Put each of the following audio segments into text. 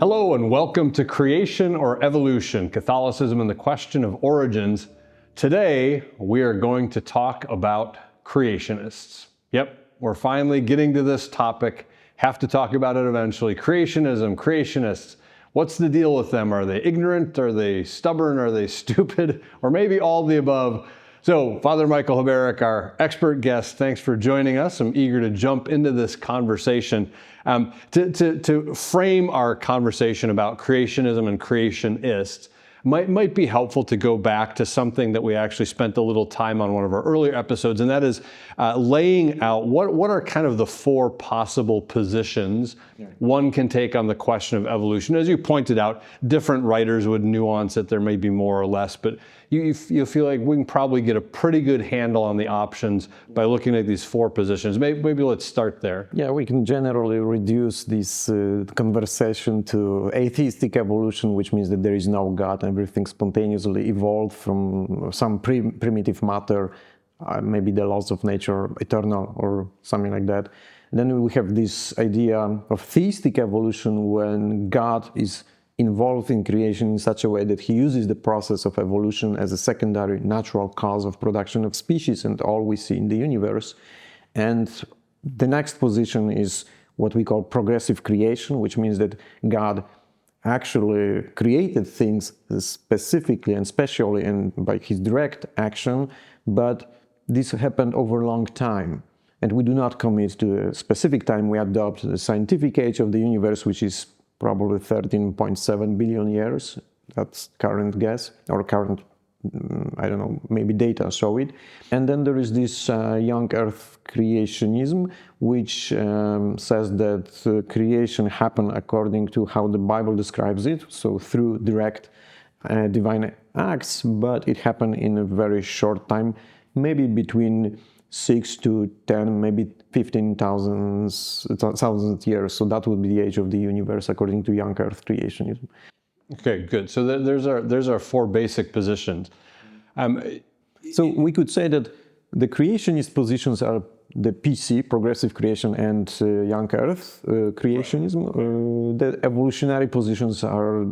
Hello and welcome to Creation or Evolution, Catholicism and the Question of Origins. Today, we are going to talk about creationists. Yep, we're finally getting to this topic. Have to talk about it eventually. Creationism, creationists. What's the deal with them? Are they ignorant? Are they stubborn? Are they stupid? Or maybe all of the above? So, Father Michael Chaberek, our expert guest, thanks for joining us. I'm eager to jump into this conversation. To frame our conversation about creationism and creationists, might be helpful to go back to something that we actually spent a little time on one of our earlier episodes, and that is laying out what are kind of the four possible positions one can take on the question of evolution. As you pointed out, different writers would nuance it. There may be more or less, but you feel like we can probably get a pretty good handle on the options by looking at these four positions. Maybe let's start there. Yeah, we can generally reduce this conversation to atheistic evolution, which means that there is no God, everything spontaneously evolved from some primitive matter, maybe the laws of nature, eternal or something like that. And then we have this idea of theistic evolution when God is involved in creation in such a way that he uses the process of evolution as a secondary natural cause of production of species and all we see in the universe. And the next position is what we call progressive creation, which means that God actually created things specifically and specially and by his direct action, but this happened over a long time. And we do not commit to a specific time. We adopt the scientific age of the universe, which is probably 13.7 billion years. That's current guess, or current, I don't know, maybe data show it. And then there is this Young Earth Creationism, which says that creation happened according to how the Bible describes it, so through direct divine acts, but it happened in a very short time, maybe between 6 to 10, maybe 15,000 years. So that would be the age of the universe according to Young Earth Creationism. Okay, good. So there's our four basic positions. So we could say that the creationist positions are the PC, progressive creation, and Young Earth creationism. The evolutionary positions are,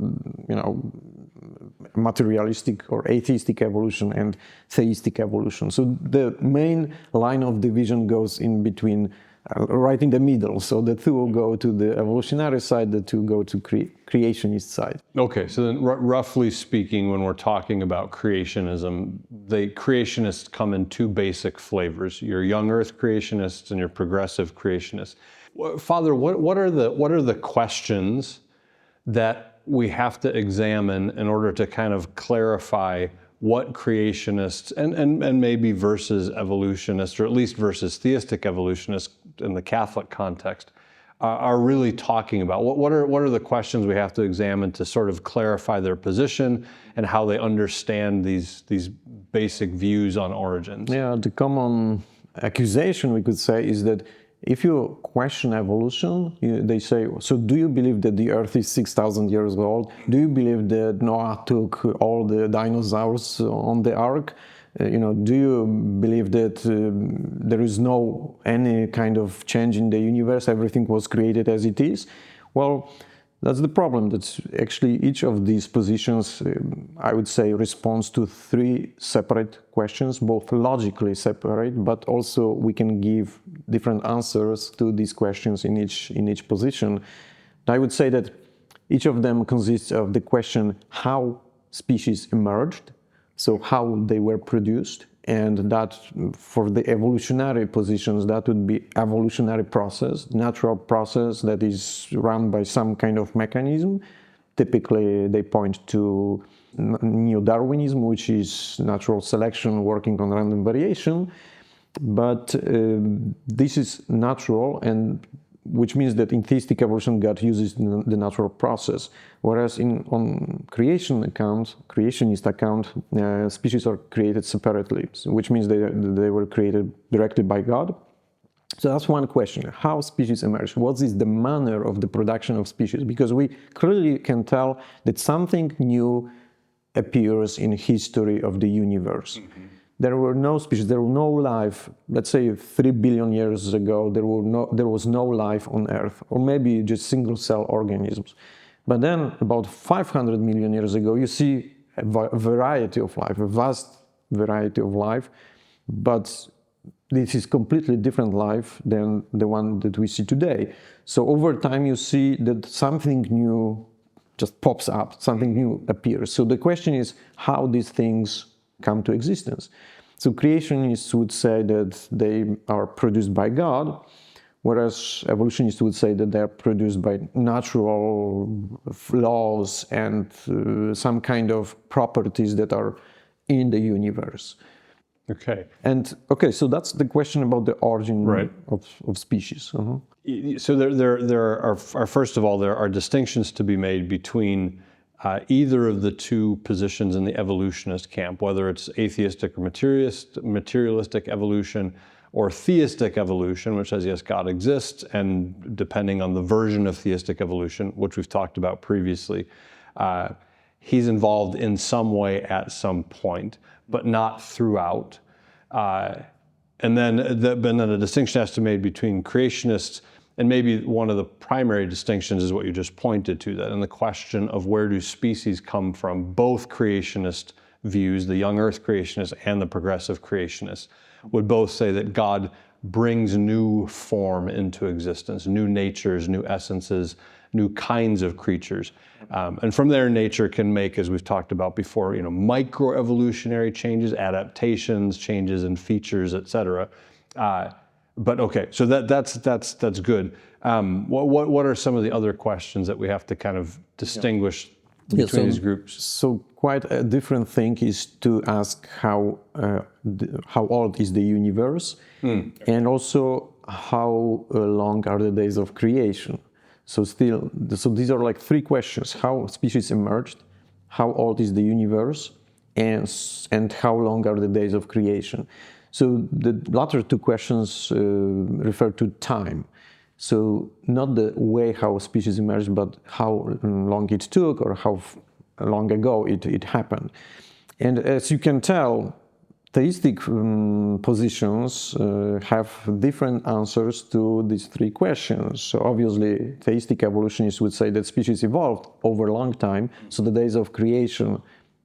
materialistic or atheistic evolution and theistic evolution. So the main line of division goes in between, right in the middle. So the two will go to the evolutionary side, the two go to creationist side. Okay, so then roughly speaking, when we're talking about creationism, the creationists come in two basic flavors: your young earth creationists and your progressive creationists. Father, what are the questions that we have to examine in order to kind of clarify what creationists and maybe versus evolutionists, or at least versus theistic evolutionists in the Catholic context, are really talking about? What are the questions we have to examine to sort of clarify their position and how they understand these basic views on origins? Yeah, the common accusation, we could say, is that if you question evolution, they say, so do you believe that the Earth is 6,000 years old? Do you believe that Noah took all the dinosaurs on the ark? Do you believe that there is no any kind of change in the universe? Everything was created as it is? Well, that's the problem. That's actually each of these positions, I would say, responds to three separate questions, both logically separate, but also we can give different answers to these questions in each position. I would say that each of them consists of the question how species emerged, so how they were produced, and that for the evolutionary positions, that would be evolutionary process, natural process that is run by some kind of mechanism. Typically, they point to Neo-Darwinism, which is natural selection working on random variation. But this is natural, and which means that in theistic evolution, God uses the natural process. Whereas on creationist account, species are created separately, which means they were created directly by God. So that's one question: how species emerge? What is the manner of the production of species? Because we clearly can tell that something new appears in history of the universe. Mm-hmm. There were no species, there was no life. Let's say 3 billion years ago, there was no life on Earth, or maybe just single-cell organisms. But then about 500 million years ago, you see a variety of life, a vast variety of life, but this is completely different life than the one that we see today. So over time you see that something new just pops up, something new appears. So the question is how these things come to existence. So creationists would say that they are produced by God, whereas evolutionists would say that they are produced by natural laws and some kind of properties that are in the universe. Okay. And okay, so that's the question about the origin of species. So there are first of all, there are distinctions to be made between either of the two positions in the evolutionist camp, whether it's atheistic or materialistic evolution, or theistic evolution, which says, yes, God exists, and depending on the version of theistic evolution, which we've talked about previously, he's involved in some way at some point, but not throughout. And then a distinction has to be made between creationists, and maybe one of the primary distinctions is what you just pointed to, that in the question of where do species come from, both creationist views, the Young Earth Creationists and the progressive creationists, would both say that God brings new form into existence, new natures, new essences, new kinds of creatures. And from there, nature can make, as we've talked about before, microevolutionary changes, adaptations, changes in features, etc. But okay, so that's good. What are some of the other questions that we have to kind of distinguish between these groups? So quite a different thing is to ask how old is the universe, and also how long are the days of creation. So these are like three questions: how species emerged, how old is the universe, and how long are the days of creation. So the latter two questions refer to time. So not the way how species emerged, but how long it took or how long ago it happened. And as you can tell, theistic positions have different answers to these three questions. So obviously, theistic evolutionists would say that species evolved over a long time, so the days of creation,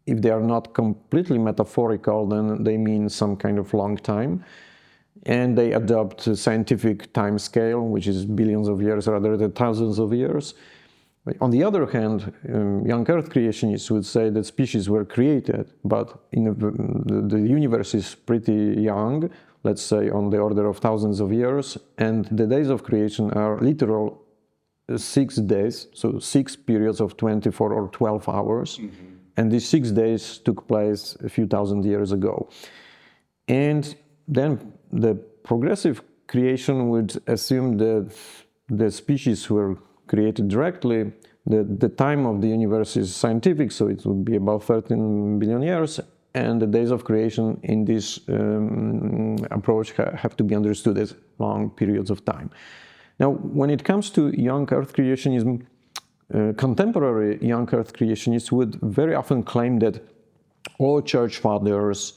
if they are not completely metaphorical, then they mean some kind of long time. And they adopt a scientific time scale, which is billions of years rather than thousands of years. On the other hand, Young Earth Creationists would say that species were created, but the universe is pretty young, let's say on the order of thousands of years, and the days of creation are literal 6 days, so 6 periods of 24 or 12 hours. And these 6 days took place a few thousand years ago. And then the progressive creation would assume that the species were created directly. The time of the universe is scientific, so it would be about 13 billion years, and the days of creation in this approach have to be understood as long periods of time. Now, when it comes to Young Earth Creationism, contemporary Young Earth Creationists would very often claim that all church fathers,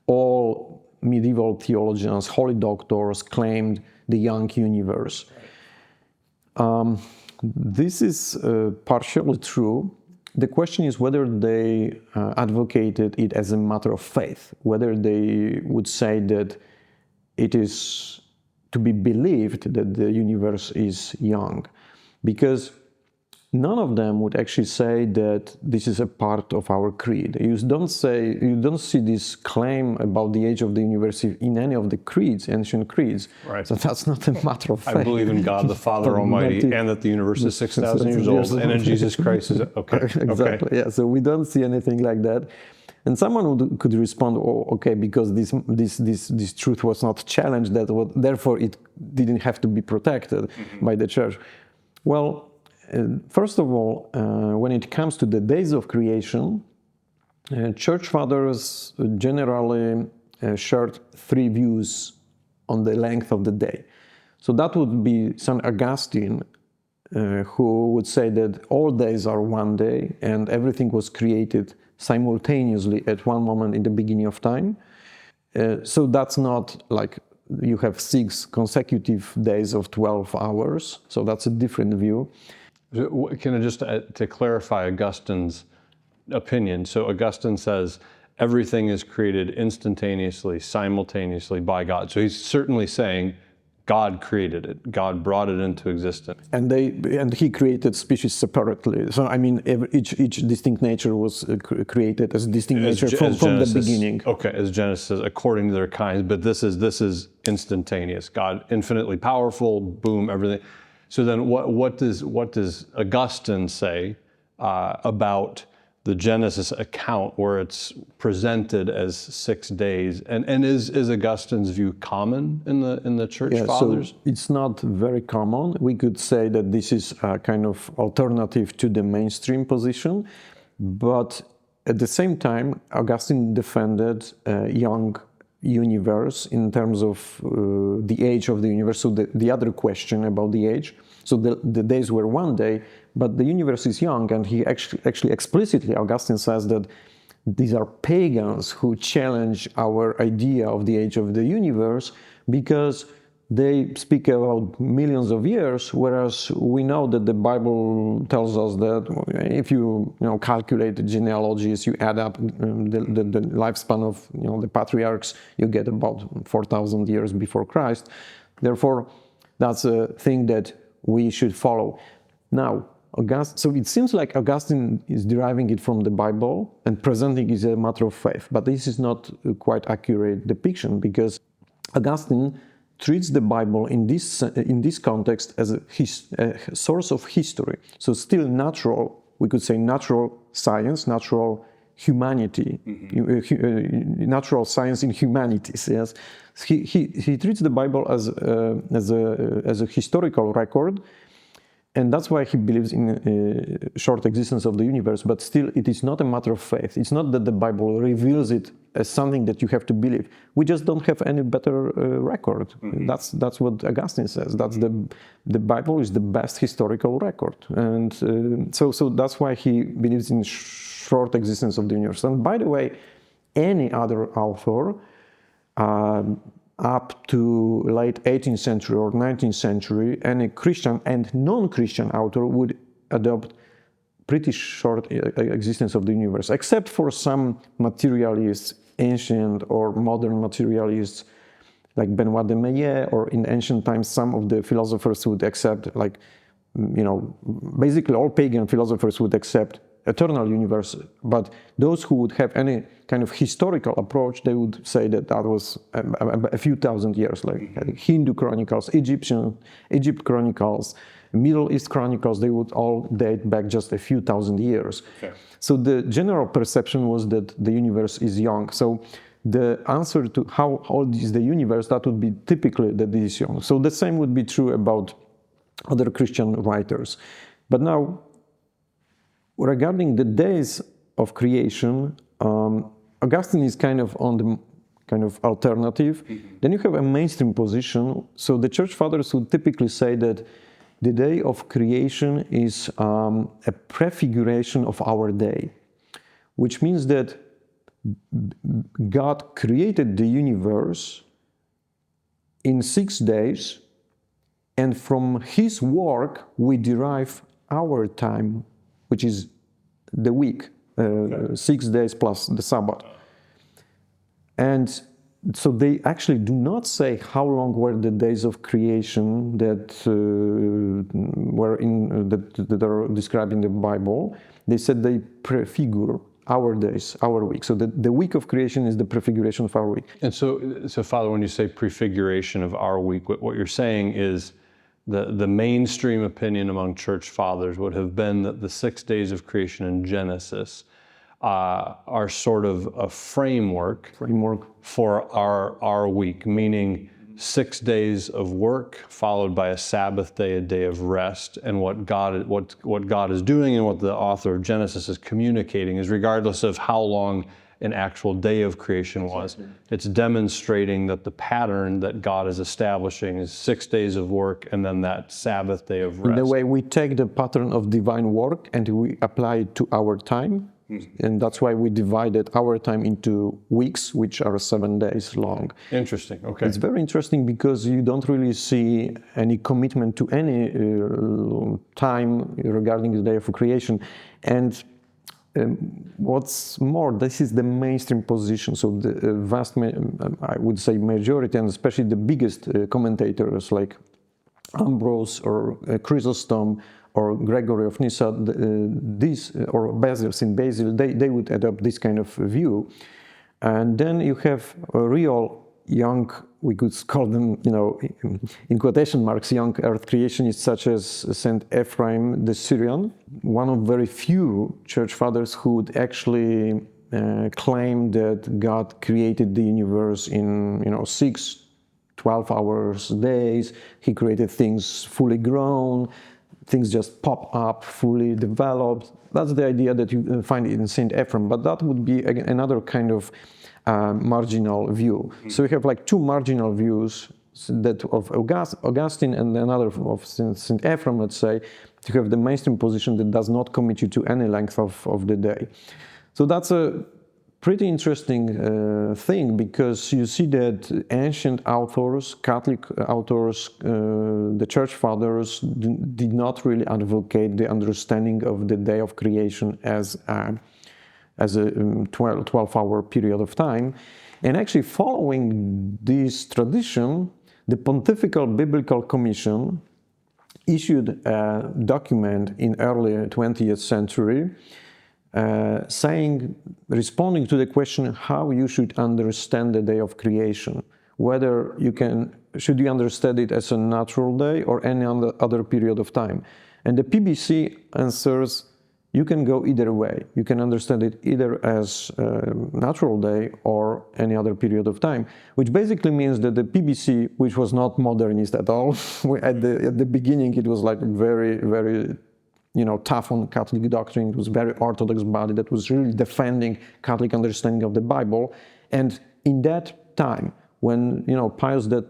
all medieval theologians, holy doctors claimed the young universe. This is partially true. The question is whether they advocated it as a matter of faith, whether they would say that it is to be believed that the universe is young, because none of them would actually say that this is a part of our creed. You don't see this claim about the age of the universe in any of the creeds, ancient creeds. Right. So that's not a matter of faith. I believe in God the Father Almighty, and that the universe is 6,000 years old, and in Jesus Christ is okay. Exactly. Okay. Yeah. So we don't see anything like that. And someone could respond, "Oh, okay, because this truth was not challenged, therefore it didn't have to be protected by the church." Well. First of all, when it comes to the days of creation, church fathers generally shared three views on the length of the day. So that would be St. Augustine, who would say that all days are one day and everything was created simultaneously at one moment in the beginning of time. So that's not like you have 6 consecutive days of 12 hours, so that's a different view. Can I just, to clarify Augustine's opinion, so Augustine says everything is created instantaneously, simultaneously by God. So he's certainly saying God created it. God brought it into existence. And he created species separately. So I mean, each distinct nature was created as a distinct nature from the beginning. Okay, as Genesis says, according to their kinds. But this is instantaneous. God, infinitely powerful. Boom, everything. So then, what does Augustine say about the Genesis account where it's presented as 6 days, and is Augustine's view common in the Church Fathers? So it's not very common. We could say that this is a kind of alternative to the mainstream position, but at the same time, Augustine defended a young universe in terms of the age of the universe. So the other question about the age. So the days were 1 day, but the universe is young, and he actually explicitly, Augustine says that these are pagans who challenge our idea of the age of the universe because they speak about millions of years, whereas we know that the Bible tells us that if you calculate the genealogies, you add up the lifespan of the patriarchs, you get about 4,000 years before Christ. Therefore, that's a thing that we should follow. Now, so it seems like Augustine is deriving it from the Bible and presenting it as a matter of faith, but this is not a quite accurate depiction because Augustine treats the Bible in this context as a source of history. So still natural, we could say natural science, natural humanity, natural science in humanities. Yes, he treats the Bible as a historical record. And that's why he believes in short existence of the universe, but still it is not a matter of faith. It's not that the Bible reveals it as something that you have to believe. We just don't have any better record. That's what Augustine says. That's the Bible is the best historical record. And so that's why he believes in short existence of the universe. And by the way, any other author up to late 18th century or 19th century, any Christian and non-Christian author would adopt pretty short existence of the universe, except for some materialists, ancient or modern materialists like Benoit de Maillet, or in ancient times some of the philosophers would accept, basically all pagan philosophers would accept eternal universe, but those who would have any kind of historical approach, they would say that was a few thousand years, like Hindu chronicles, Egypt chronicles, Middle East chronicles, they would all date back just a few thousand years. Okay. So the general perception was that the universe is young. So the answer to how old is the universe, that would be typically that it is young. So the same would be true about other Christian writers. But now, regarding the days of creation, Augustine is kind of on the kind of alternative. Then you have a mainstream position. So the Church Fathers would typically say that the day of creation is a prefiguration of our day, which means that God created the universe in 6 days, and from His work we derive our time, which is the week, 6 days plus the Sabbath. And so they actually do not say how long were the days of creation that that are described in the Bible. They said they prefigure our days, our week. So the week of creation is the prefiguration of our week. And so Father, when you say prefiguration of our week, what you're saying is the mainstream opinion among church fathers would have been that the 6 days of creation in Genesis are sort of a framework for our week, meaning 6 days of work followed by a Sabbath day, a day of rest. And what God is doing and what the author of Genesis is communicating is, regardless of how long an actual day of creation was, it's demonstrating that the pattern that God is establishing is 6 days of work and then that Sabbath day of rest. In the way we take the pattern of divine work and we apply it to our time, And that's why we divided our time into weeks, which are 7 days long. Interesting. Okay. It's very interesting because you don't really see any commitment to any time regarding the day of creation. And what's more, this is the mainstream position. So the vast, I would say, majority, and especially the biggest commentators like Ambrose or Chrysostom or Gregory of Nyssa, or Basil, St. Basil, they would adopt this kind of view. And then you have a real young, we could call them, in quotation marks, young earth creationists such as St. Ephraim the Syrian, one of very few church fathers who would actually claim that God created the universe in 6 12-hour days. He created things fully grown, things just pop up, fully developed. That's the idea that you find in St. Ephraim, but that would be another kind of marginal view. So we have like two marginal views, that of Augustine and another of St. Ephraim, let's say. You have the mainstream position that does not commit you to any length of the day. So that's a pretty interesting thing, because you see that ancient authors, Catholic authors, the church fathers did not really advocate the understanding of the day of creation as a 12-hour period of time. And actually following this tradition, the Pontifical Biblical Commission issued a document in early 20th century responding to the question how you should understand the day of creation, whether should you understand it as a natural day or any other period of time. And the PBC answers, you can go either way. You can understand it either as a natural day or any other period of time, which basically means that the PBC, which was not modernist at all, at the beginning it was like very, very tough on Catholic doctrine. It was very orthodox body that was really defending Catholic understanding of the Bible. And in that time, when Pius X,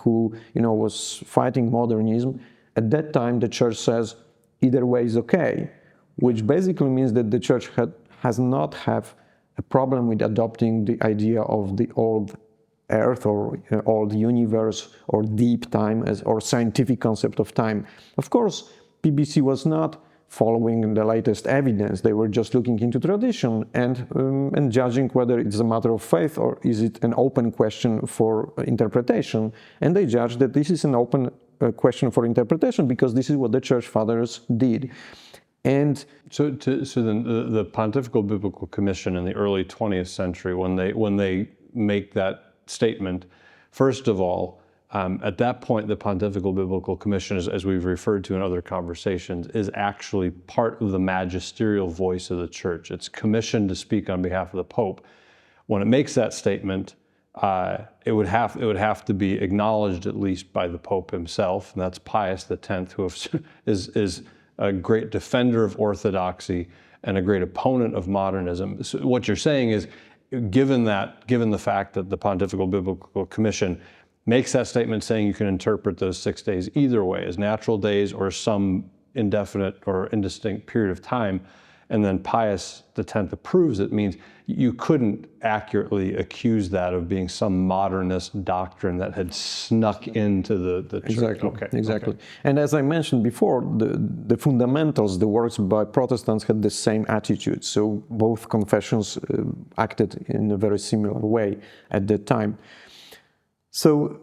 who was fighting modernism, at that time the church says either way is okay, which basically means that the church has not have a problem with adopting the idea of the old earth or old universe or deep time or scientific concept of time. Of course, PBC was not following the latest evidence. They were just looking into tradition and judging whether it's a matter of faith or is it an open question for interpretation. And they judged that this is an open question for interpretation because this is what the church fathers did. And so then the Pontifical Biblical Commission in the early 20th century, when they make that statement, first of all, at that point, the Pontifical Biblical Commission, as we've referred to in other conversations, is actually part of the magisterial voice of the Church. It's commissioned to speak on behalf of the Pope. When it makes that statement, it would have to be acknowledged at least by the Pope himself, and that's Pius X, who is a great defender of orthodoxy and a great opponent of modernism. So what you're saying is, given the fact that the Pontifical Biblical Commission makes that statement saying you can interpret those 6 days either way, as natural days or some indefinite or indistinct period of time, and then Pius X approves it, means you couldn't accurately accuse that of being some modernist doctrine that had snuck into the church. Exactly. Okay. Exactly. Okay. And as I mentioned before, the fundamentals, the works by Protestants had the same attitude. So both confessions acted in a very similar way at that time. So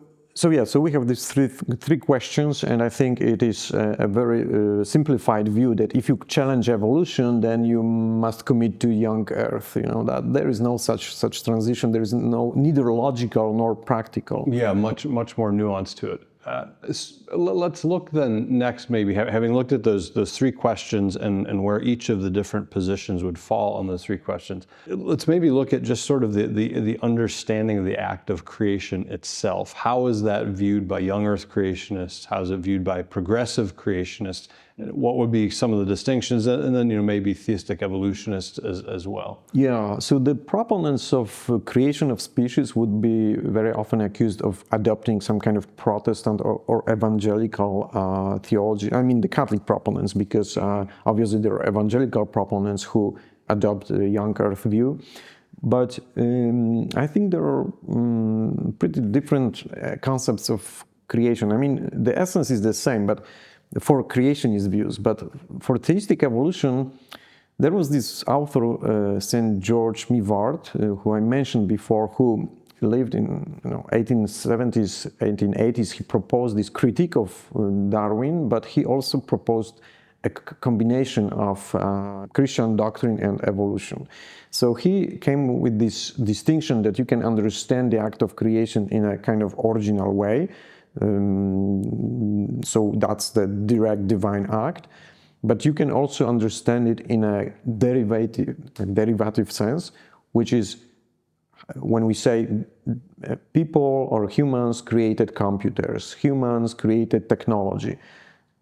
we have these three questions, and I think it is a very simplified view that if you challenge evolution, then you must commit to young Earth. That there is no such transition. There is neither logical nor practical. Yeah, much more nuance to it. Let's look then next, maybe having looked at those three questions and where each of the different positions would fall on those three questions. Let's maybe look at just sort of the understanding of the act of creation itself. How is that viewed by Young Earth Creationists? How is it viewed by progressive creationists? What would be some of the distinctions, and then maybe theistic evolutionists as well? Yeah, so the proponents of creation of species would be very often accused of adopting some kind of Protestant or evangelical theology. I mean the Catholic proponents, because obviously there are evangelical proponents who adopt a young Earth view. But I think there are pretty different concepts of creation. I mean, the essence is the same, but for creationist views. But for theistic evolution, there was this author, St. George Mivart, who I mentioned before, who lived in 1870s, 1880s. He proposed this critique of Darwin, but he also proposed a combination of Christian doctrine and evolution. So he came with this distinction that you can understand the act of creation in a kind of original way. So that's the direct divine act. But you can also understand it in a derivative sense, which is when we say people or humans created computers, humans created technology.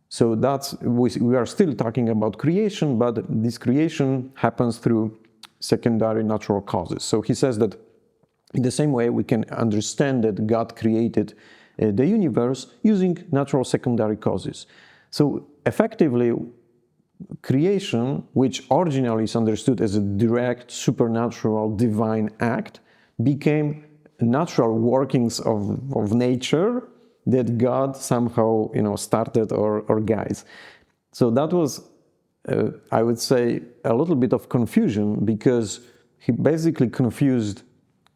So we are still talking about creation, but this creation happens through secondary natural causes. So he says that in the same way we can understand that God created the universe using natural secondary causes. So effectively, creation, which originally is understood as a direct supernatural divine act, became natural workings of nature that God somehow started or guides. So that was, I would say, a little bit of confusion, because he basically confused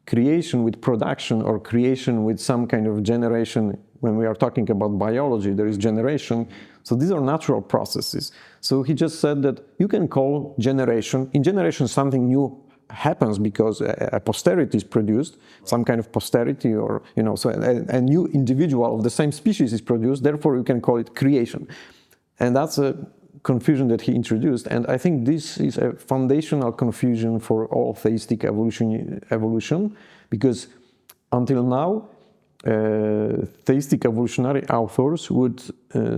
creation with production, or creation with some kind of generation. When we are talking about biology, there is generation. So these are natural processes. So he just said that you can call generation. In generation, something new happens because a posterity is produced, some kind of posterity, or so a new individual of the same species is produced. Therefore, you can call it creation. And that's a confusion that he introduced. And I think this is a foundational confusion for all theistic evolution, because until now, theistic evolutionary authors would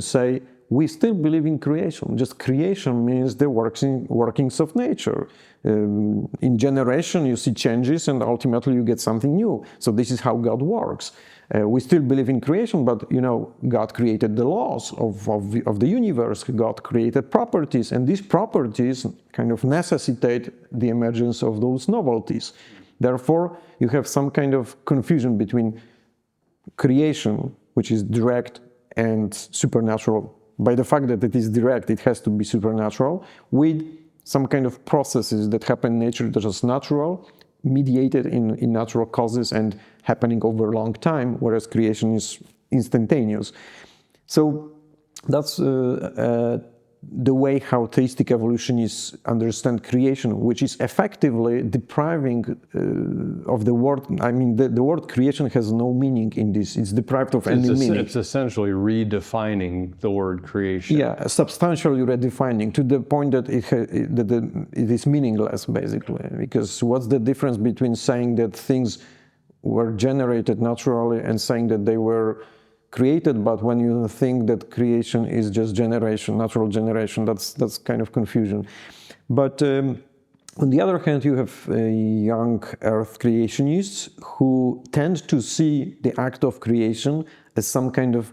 say, we still believe in creation. Just creation means the workings of nature. In generation, you see changes, and ultimately you get something new. So this is how God works. We still believe in creation, but God created the laws of the universe. God created properties, and these properties kind of necessitate the emergence of those novelties. Therefore, you have some kind of confusion between creation, which is direct, and supernatural. By the fact that it is direct, it has to be supernatural, with some kind of processes that happen in nature that is natural, mediated in natural causes and happening over a long time, whereas creation is instantaneous. So that's the way how theistic evolutionists understand creation, which is effectively depriving of the word. I mean, the word creation has no meaning in this. It's deprived of any meaning. It's essentially redefining the word creation. Yeah, substantially redefining, to the point that it is meaningless, basically. Because what's the difference between saying that things were generated naturally and saying that they were created? But when you think that creation is just generation, natural generation, that's kind of confusion. But on the other hand, you have young Earth creationists who tend to see the act of creation as some kind of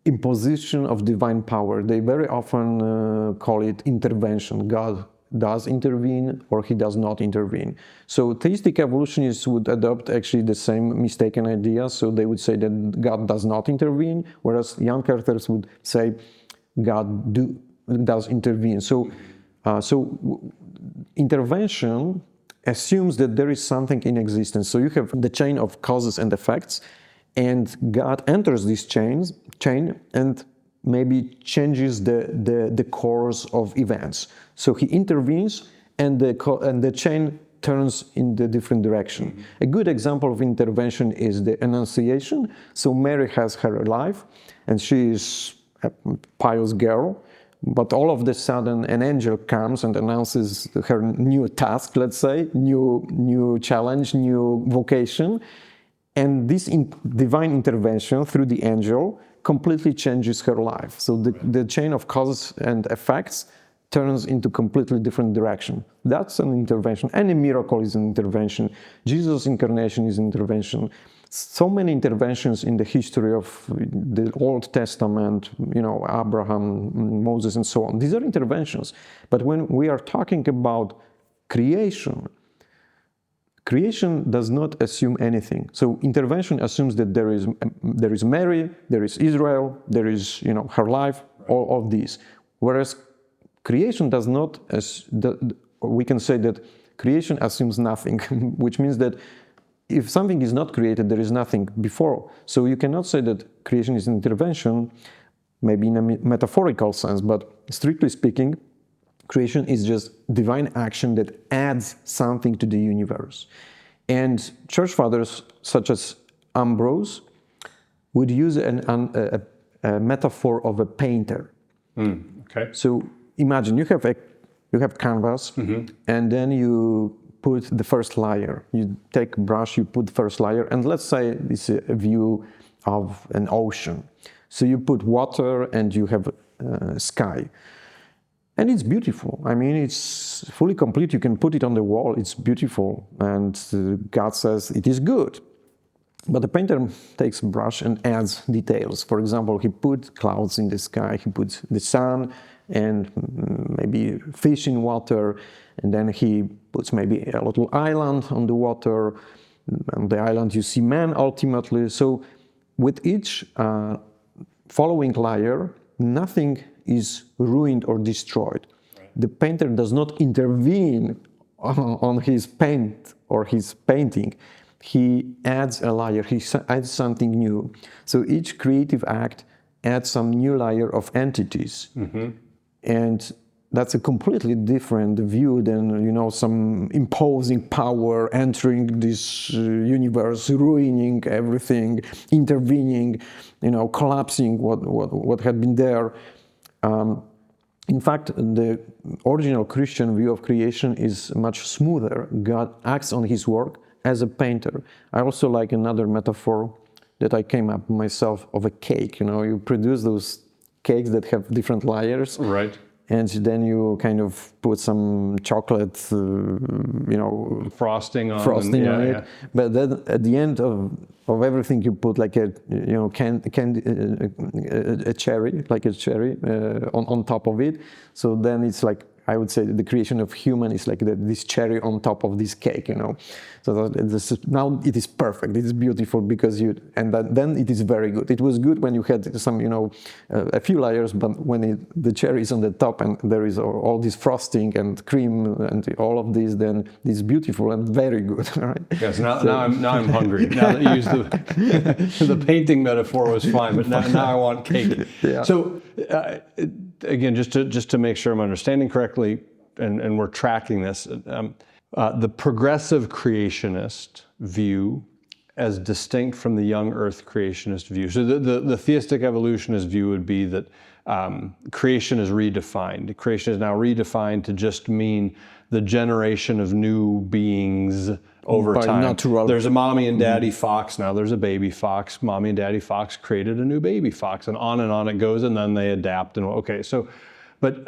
imposition of divine power. They very often call it intervention. God does intervene or he does not intervene. So theistic evolutionists would adopt actually the same mistaken idea. So they would say that God does not intervene, whereas young earthers would say God does intervene. So intervention assumes that there is something in existence. So you have the chain of causes and effects, and God enters this chain and maybe changes the course of events. So he intervenes, and the chain turns in the different direction. A good example of intervention is the Annunciation. So Mary has her life, and she is a pious girl, but all of a sudden an angel comes and announces her new task, let's say, new challenge, new vocation, and this divine intervention through the angel completely changes her life. So the chain of causes and effects turns into completely different direction. That's an intervention. Any miracle is an intervention. Jesus' incarnation is an intervention. So many interventions in the history of the Old Testament, Abraham, Moses, and so on. These are interventions. But when we are talking about creation does not assume anything. So intervention assumes that there is Mary, there is Israel, there is her life, all of these. Whereas creation does not, we can say that creation assumes nothing, which means that if something is not created, there is nothing before. So you cannot say that creation is an intervention, maybe in a metaphorical sense, but strictly speaking, creation is just divine action that adds something to the universe. And church fathers such as Ambrose would use a metaphor of a painter. Okay. So imagine you have canvas, and then you put the first layer. You take a brush, you put the first layer, and let's say it's a view of an ocean. So you put water and you have sky. And it's beautiful. I mean, it's fully complete. You can put it on the wall. It's beautiful. And God says it is good. But the painter takes a brush and adds details. For example, he put clouds in the sky. He puts the sun and maybe fish in water. And then he puts maybe a little island on the water. On the island, you see man ultimately. So with each following layer, nothing is ruined or destroyed. Right. The painter does not intervene on his paint or his painting. He adds a layer, he adds something new. So each creative act adds some new layer of entities. And that's a completely different view than, some imposing power entering this universe, ruining everything, intervening, collapsing what had been there. In fact, the original Christian view of creation is much smoother. God acts on his work as a painter. I also like another metaphor that I came up myself of a cake. You produce those cakes that have different layers. Right. And then you kind of put some chocolate, frosting on it. Yeah. But then at the end of everything, you put like a cherry, on top of it. So then it's like, I would say the creation of human is like this cherry on top of this cake, So now it is perfect. It is beautiful because then it is very good. It was good when you had some, a few layers, but when the cherry is on the top and there is all this frosting and cream and all of this, then it's beautiful and very good, right? Yes. Now I'm hungry. Now that you used the painting metaphor was fine, but now I want cake. Yeah. So. Again, just to make sure I'm understanding correctly, and we're tracking this, the progressive creationist view as distinct from the young Earth creationist view. So the theistic evolutionist view would be that creation is redefined. Creation is now redefined to just mean the generation of new beings over time. Natural. There's a mommy and daddy fox, now there's a baby fox. Mommy and daddy fox created a new baby fox, and on it goes, and then they adapt. And okay, so, but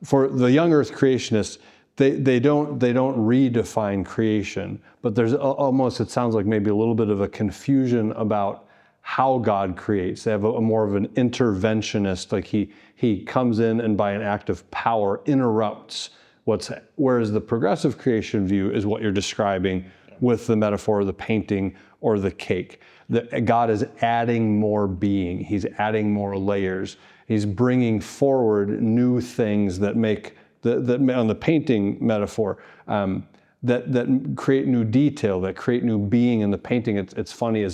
for the young Earth creationists, they don't redefine creation, but there's almost, it sounds like maybe a little bit of a confusion about how God creates. They have a more of an interventionist, like he comes in and by an act of power interrupts whereas the progressive creation view is what you're describing with the metaphor of the painting or the cake. That God is adding more being. He's adding more layers. He's bringing forward new things that make on the painting metaphor that create new detail, that create new being in the painting. It's funny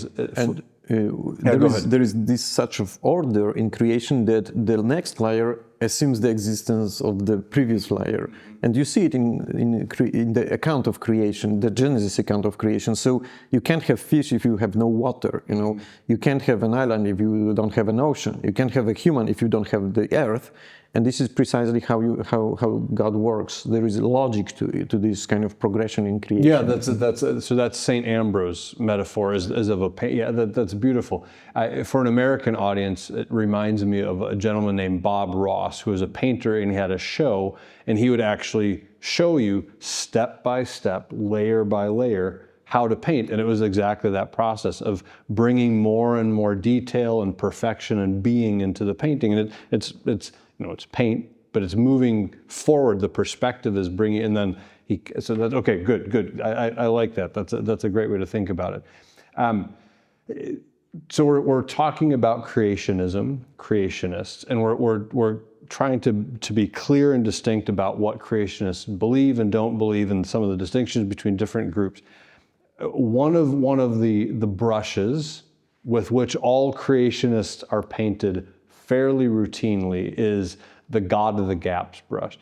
there is this such of order in creation that the next layer assumes the existence of the previous layer, and you see it in the account of creation, the Genesis account of creation. So you can't have fish if you have no water. You can't have an island if you don't have an ocean. You can't have a human if you don't have the earth. And this is precisely how God works. There is logic to this kind of progression in creation. Yeah, that's Saint Ambrose metaphor as of a paint. Yeah, that's beautiful. For an American audience, it reminds me of a gentleman named Bob Ross, who was a painter, and he had a show, and he would actually show you step by step, layer by layer, how to paint. And it was exactly that process of bringing more and more detail and perfection and being into the painting. And it's paint, but it's moving forward. The perspective is bringing, and then So that's okay. Good. I like that. That's a great way to think about it. So we're talking about creationism, creationists, and we're trying to be clear and distinct about what creationists believe and don't believe, and some of the distinctions between different groups. One of the brushes with which all creationists are painted fairly routinely is the God of the gaps brush.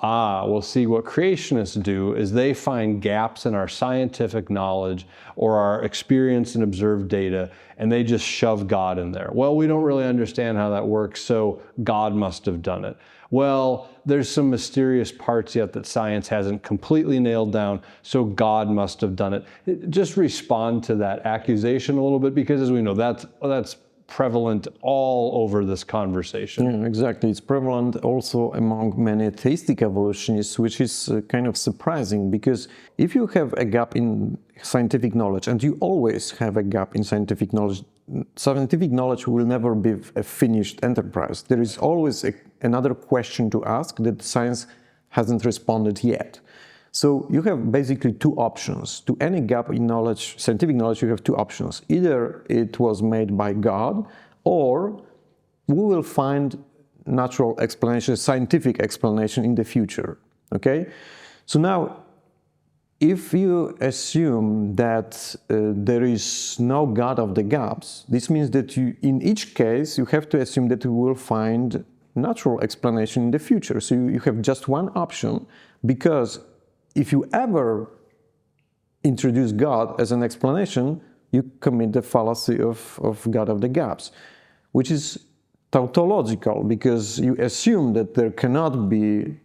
Well, see, what creationists do is they find gaps in our scientific knowledge or our experience and observed data, and they just shove God in there. Well, we don't really understand how that works, so God must have done it. Well, there's some mysterious parts yet that science hasn't completely nailed down, so God must have done it. Just respond to that accusation a little bit, because as we know, that's prevalent all over this conversation. Yeah, exactly. It's prevalent also among many theistic evolutionists, which is kind of surprising, because if you have a gap in scientific knowledge, and you always have a gap in scientific knowledge will never be a finished enterprise. There is always another question to ask that science hasn't responded yet. So you have basically two options. To any gap in knowledge, scientific knowledge, you have two options. Either it was made by God, or we will find natural explanation, scientific explanation in the future. Okay? So now, if you assume that there is no God of the gaps, this means that in each case, you have to assume that you will find natural explanation in the future. So you have just one option, because if you ever introduce God as an explanation, you commit the fallacy of God of the gaps, which is tautological, because you assume that there cannot be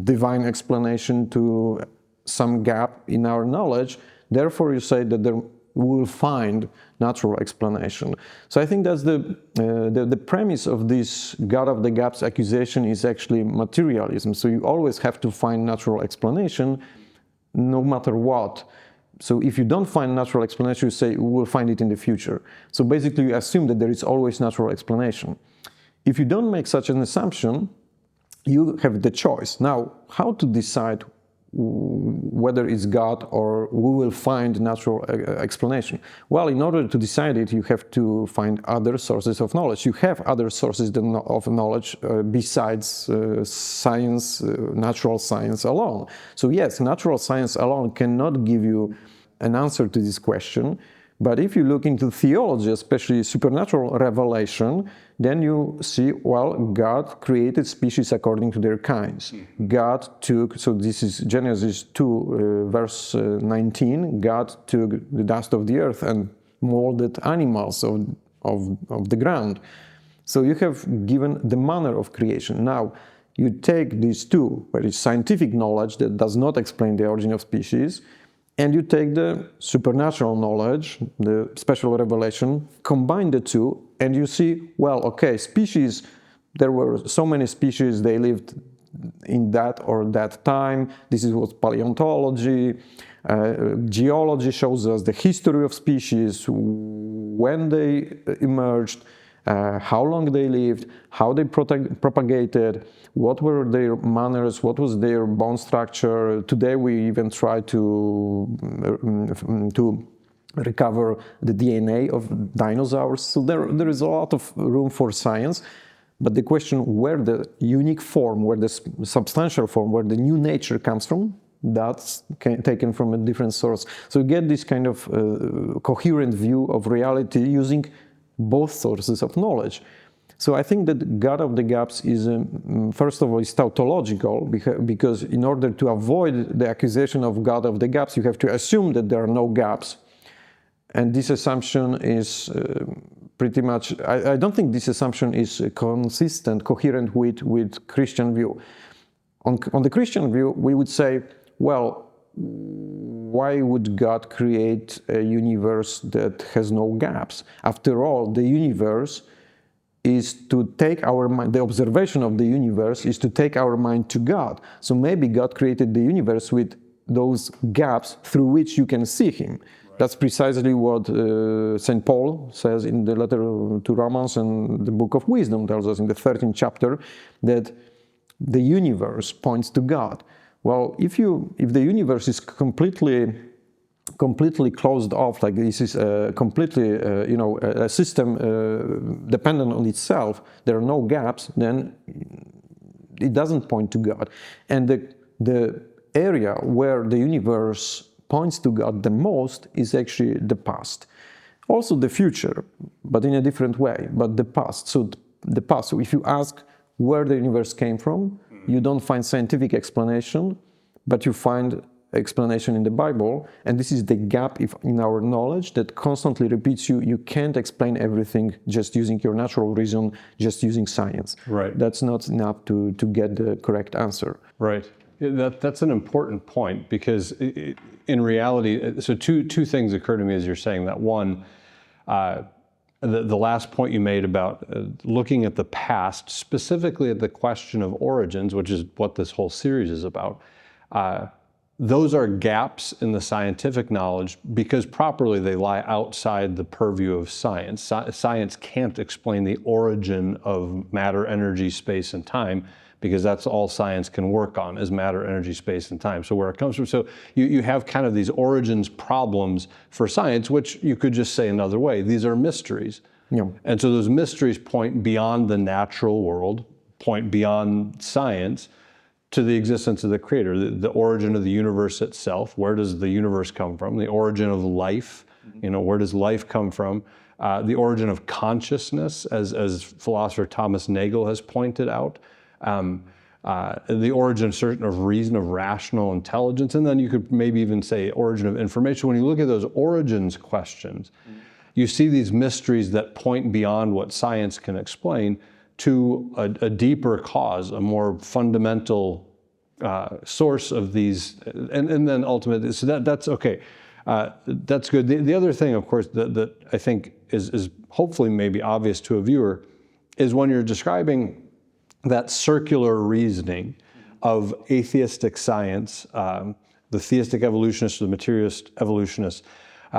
divine explanation to some gap in our knowledge. Therefore, you say that we will find natural explanation. So I think that's the premise of this God of the gaps accusation is actually materialism. So you always have to find natural explanation, no matter what. So if you don't find natural explanation, you say we will find it in the future. So basically, you assume that there is always natural explanation. If you don't make such an assumption, you have the choice. Now, how to decide whether it's God or we will find natural explanation? Well, in order to decide it, you have to find other sources of knowledge. You have other sources of knowledge besides science, natural science alone. So yes, natural science alone cannot give you an answer to this question. But if you look into theology, especially supernatural revelation, then you see, well, God created species according to their kinds. God took, so this is Genesis 2, verse 19, God took the dust of the earth and molded animals of the ground. So you have given the manner of creation. Now, you take these two, but it's scientific knowledge that does not explain the origin of species, and you take the supernatural knowledge, the special revelation, combine the two, and you see, well, okay, species, there were so many species, they lived in that or that time. This is what paleontology, geology shows us the history of species, when they emerged, how long they lived, how they propagated, what were their manners, what was their bone structure. Today we even try to recover the DNA of dinosaurs. So there is a lot of room for science. But the question where the unique form, where the substantial form, where the new nature comes from, that's taken from a different source. So you get this kind of coherent view of reality using both sources of knowledge. So I think that God of the gaps is, first of all, is tautological, because in order to avoid the accusation of God of the gaps, you have to assume that there are no gaps. And this assumption is pretty much, I don't think this assumption is consistent, coherent with Christian view. On the Christian view, we would say, well, why would God create a universe that has no gaps? After all, the universe is to take our mind, the observation of the universe is to take our mind to God. So maybe God created the universe with those gaps through which you can see Him. Right. That's precisely what St. Paul says in the letter to Romans, and the Book of Wisdom tells us in the 13th chapter that the universe points to God. Well, if the universe is completely closed off, like this is completely a system dependent on itself, there are no gaps, then it doesn't point to God. And the area where the universe points to God the most is actually the past. Also the future, but in a different way, but the past. So the past, so if you ask where the universe came from, you don't find scientific explanation, but you find explanation in the Bible, and this is the gap in our knowledge that constantly repeats you can't explain everything just using your natural reason, just using science. Right. That's not enough to get the correct answer. Right. That's an important point, because in reality, so two things occur to me as you're saying that. One, the last point you made about looking at the past, specifically at the question of origins, which is what this whole series is about. Those are gaps in the scientific knowledge because properly they lie outside the purview of science. Science can't explain the origin of matter, energy, space, and time, because that's all science can work on is matter, energy, space, and time. So where it comes from, so you have kind of these origins problems for science, which you could just say another way. These are mysteries. Yeah. And so those mysteries point beyond the natural world, point beyond science, to the existence of the Creator, the origin of the universe itself. Where does the universe come from? The origin of life, where does life come from? The origin of consciousness, as philosopher Thomas Nagel has pointed out. The origin of reason, of rational intelligence, and then you could maybe even say origin of information. When you look at those origins questions, you see these mysteries that point beyond what science can explain to a deeper cause, a more fundamental source of these, and then ultimately, so that's okay. That's good. The other thing, of course, that I think is hopefully maybe obvious to a viewer, is when you're describing that circular reasoning of atheistic science, the theistic evolutionists, the materialist evolutionists,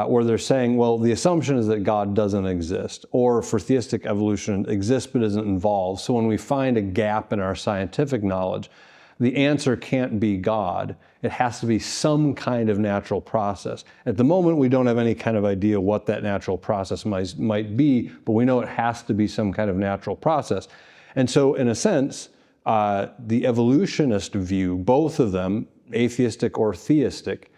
where they're saying, well, the assumption is that God doesn't exist, or for theistic evolution, exists but isn't involved. So when we find a gap in our scientific knowledge, the answer can't be God. It has to be some kind of natural process. At the moment, we don't have any kind of idea what that natural process might be, but we know it has to be some kind of natural process. And so in a sense, the evolutionist view, both of them, atheistic or theistic,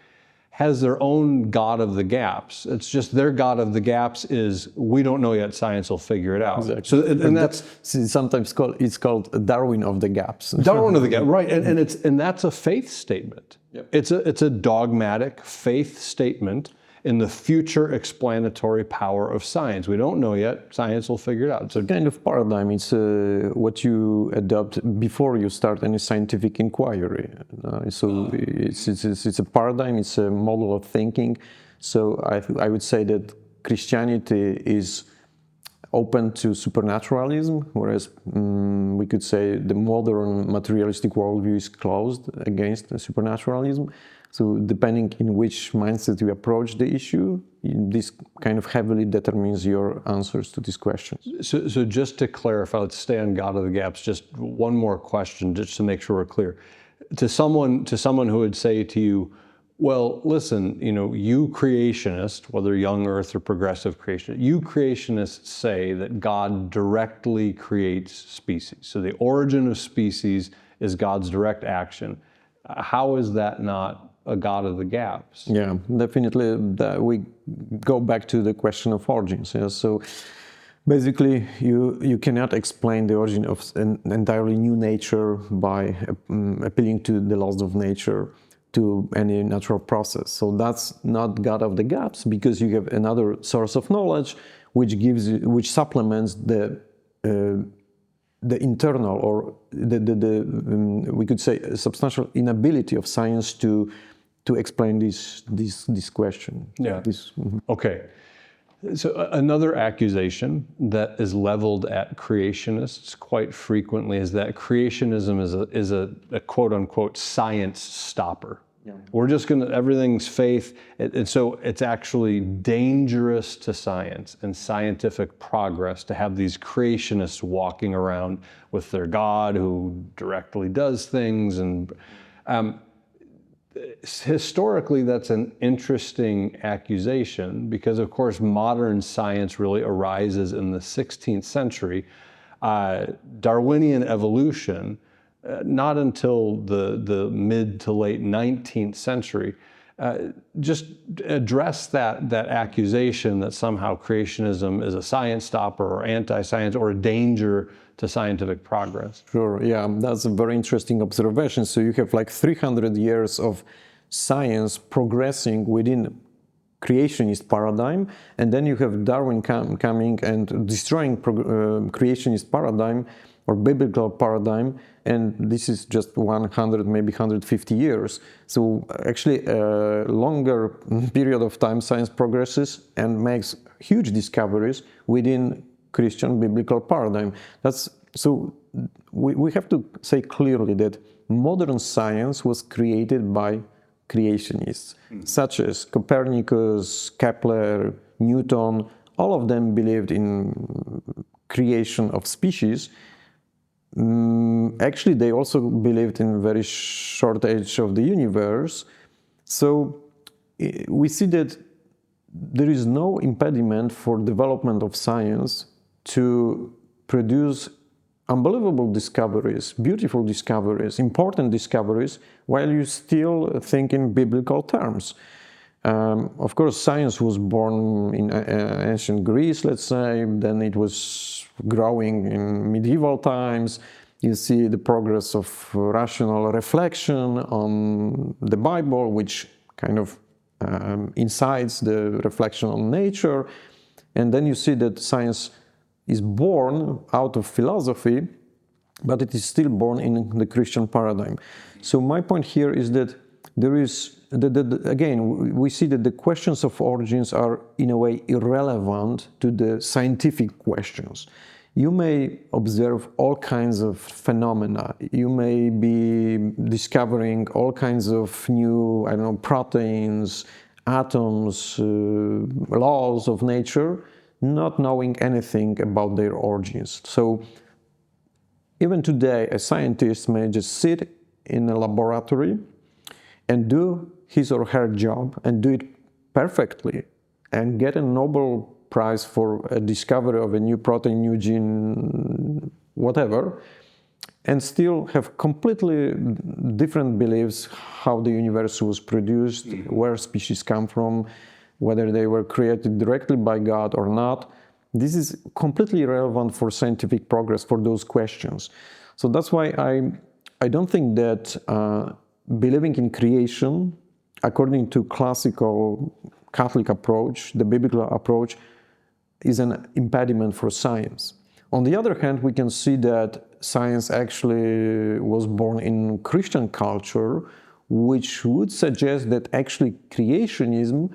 has their own God of the gaps. It's just their God of the gaps is, we don't know yet, science will figure it out. Exactly. So, and that's sometimes called Darwin of the gaps. Darwin of the gaps, right? And that's a faith statement. Yep. It's a dogmatic faith statement in the future explanatory power of science. We don't know yet. Science will figure it out. It's a kind of paradigm. It's what you adopt before you start any scientific inquiry. So it's a paradigm. It's a model of thinking. So I would say that Christianity is open to supernaturalism, whereas we could say the modern materialistic worldview is closed against supernaturalism. So depending in which mindset you approach the issue, this kind of heavily determines your answers to these questions. So just to clarify, let's stay on God of the gaps. Just one more question, just to make sure we're clear. To someone who would say to you, well, listen, you creationists, whether young earth or progressive creationists, you creationists say that God directly creates species. So the origin of species is God's direct action. How is that not a God of the gaps? Yeah, definitely. We go back to the question of origins. Yeah? So basically, you cannot explain the origin of an entirely new nature by appealing to the laws of nature, to any natural process. So that's not God of the gaps, because you have another source of knowledge which supplements the internal, or we could say substantial inability of science to explain this question. Yeah. Okay. So another accusation that is leveled at creationists quite frequently is that creationism is a quote unquote science stopper. Yeah. We're just everything's faith, and so it's actually dangerous to science and scientific progress to have these creationists walking around with their God who directly does things. And historically, that's an interesting accusation because, of course, modern science really arises in the 16th century. Darwinian evolution, not until the mid to late 19th century. Just address that accusation that somehow creationism is a science stopper or anti-science or a danger to scientific progress. Sure, yeah, that's a very interesting observation. So you have like 300 years of science progressing within creationist paradigm, and then you have Darwin coming and destroying creationist paradigm or biblical paradigm, and this is just 100, maybe 150 years. So actually a longer period of time science progresses and makes huge discoveries within Christian biblical paradigm. So we have to say clearly that modern science was created by creationists, such as Copernicus, Kepler, Newton. All of them believed in creation of species. Actually, they also believed in very short age of the universe. So we see that there is no impediment for development of science to produce unbelievable discoveries, beautiful discoveries, important discoveries, while you still think in biblical terms. Of course, science was born in ancient Greece, let's say, then it was growing in medieval times. You see the progress of rational reflection on the Bible, which kind of incites the reflection on nature. And then you see that science is born out of philosophy, but it is still born in the Christian paradigm. So my point here is that there is, again, we see that the questions of origins are in a way irrelevant to the scientific questions. You may observe all kinds of phenomena. You may be discovering all kinds of new, I don't know, proteins, atoms, laws of nature, not knowing anything about their origins. So even today, a scientist may just sit in a laboratory and do his or her job and do it perfectly and get a Nobel Prize for a discovery of a new protein, new gene, whatever, and still have completely different beliefs how the universe was produced, where species come from, whether they were created directly by God or not. This is completely irrelevant for scientific progress for those questions. So that's why I don't think that believing in creation, according to classical Catholic approach, the biblical approach, is an impediment for science. On the other hand, we can see that science actually was born in Christian culture, which would suggest that actually creationism,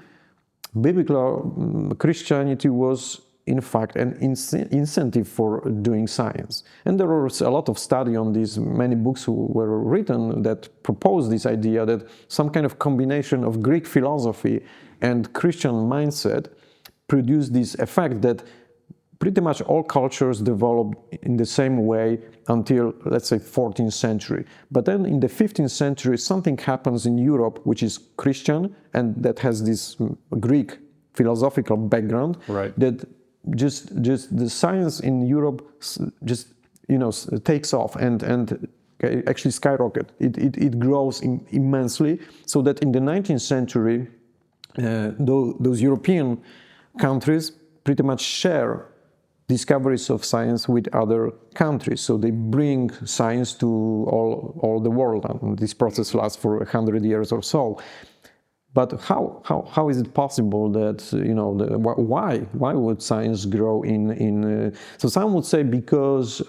biblical Christianity was in fact an incentive for doing science. And there was a lot of study on this, many books were written that propose this idea that some kind of combination of Greek philosophy and Christian mindset produced this effect that pretty much all cultures developed in the same way until, let's say, 14th century. But then in the 15th century, something happens in Europe which is Christian and that has this Greek philosophical background, right, that just the science in Europe just, you know, takes off and actually skyrocket. It grows immensely, so that in the 19th century, those European countries pretty much share discoveries of science with other countries. So they bring science to all the world, and this process lasts for 100 years or so. But how is it possible that, you know, why would science grow in so some would say because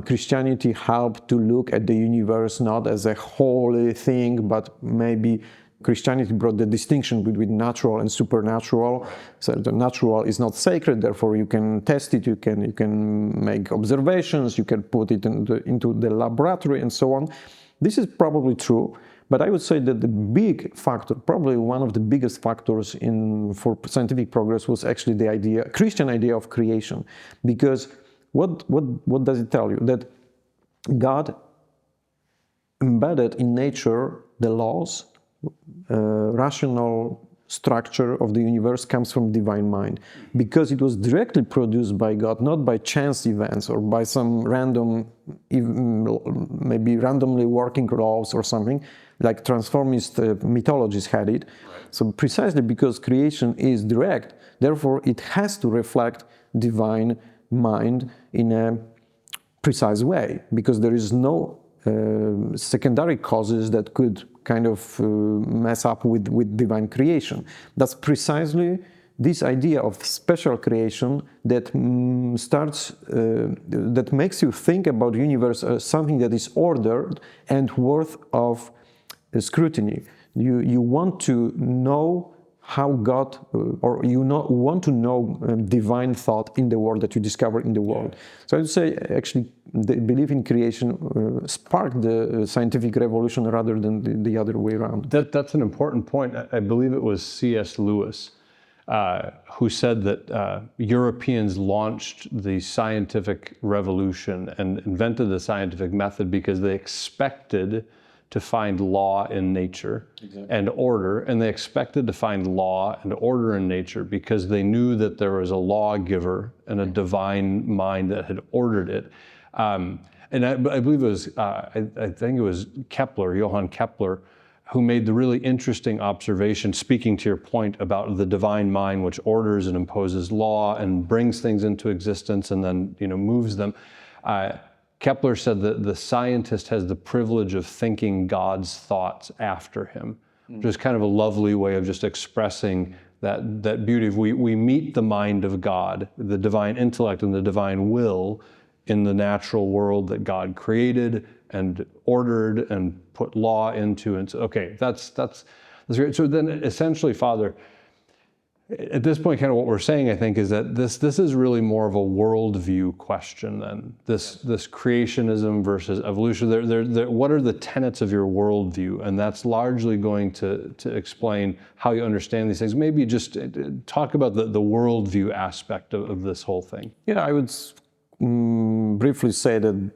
Christianity helped to look at the universe not as a holy thing, but maybe Christianity brought the distinction between natural and supernatural. So the natural is not sacred, therefore you can test it, you can make observations, you can put it into the laboratory and so on. This is probably true. But I would say that the big factor, probably one of the biggest factors for scientific progress, was actually the Christian idea of creation. Because what does it tell you? That God embedded in nature the laws rational structure of the universe comes from divine mind, because it was directly produced by God, not by chance events or by some random, maybe randomly working laws or something, like transformist mythologies had it. So precisely because creation is direct, therefore it has to reflect divine mind in a precise way, because there is no secondary causes that could kind of mess up with divine creation. That's precisely this idea of special creation that that makes you think about the universe as something that is ordered and worth of scrutiny. You want to know how God, or want to know divine thought in the world that you discover in the world. So I would say actually the belief in creation sparked the scientific revolution rather than the other way around. That's an important point. I believe it was C.S. Lewis who said that Europeans launched the scientific revolution and invented the scientific method because they expected to find law in nature and order, and they expected to find law and order in nature because they knew that there was a lawgiver and a divine mind that had ordered it. And I believe it was, I think it was Kepler, Johann Kepler, who made the really interesting observation, speaking to your point about the divine mind, which orders and imposes law and brings things into existence and then, moves them. Kepler said that the scientist has the privilege of thinking God's thoughts after him, which is kind of a lovely way of just expressing that beauty of we meet the mind of God, the divine intellect and the divine will in the natural world that God created and ordered and put law into. And so, okay, that's great. So then essentially, Father, at this point, kind of what we're saying, I think, is that this is really more of a worldview question then. This creationism versus evolution. What are the tenets of your worldview? And that's largely going to explain how you understand these things. Maybe just talk about the worldview aspect of this whole thing. Yeah, I would briefly say that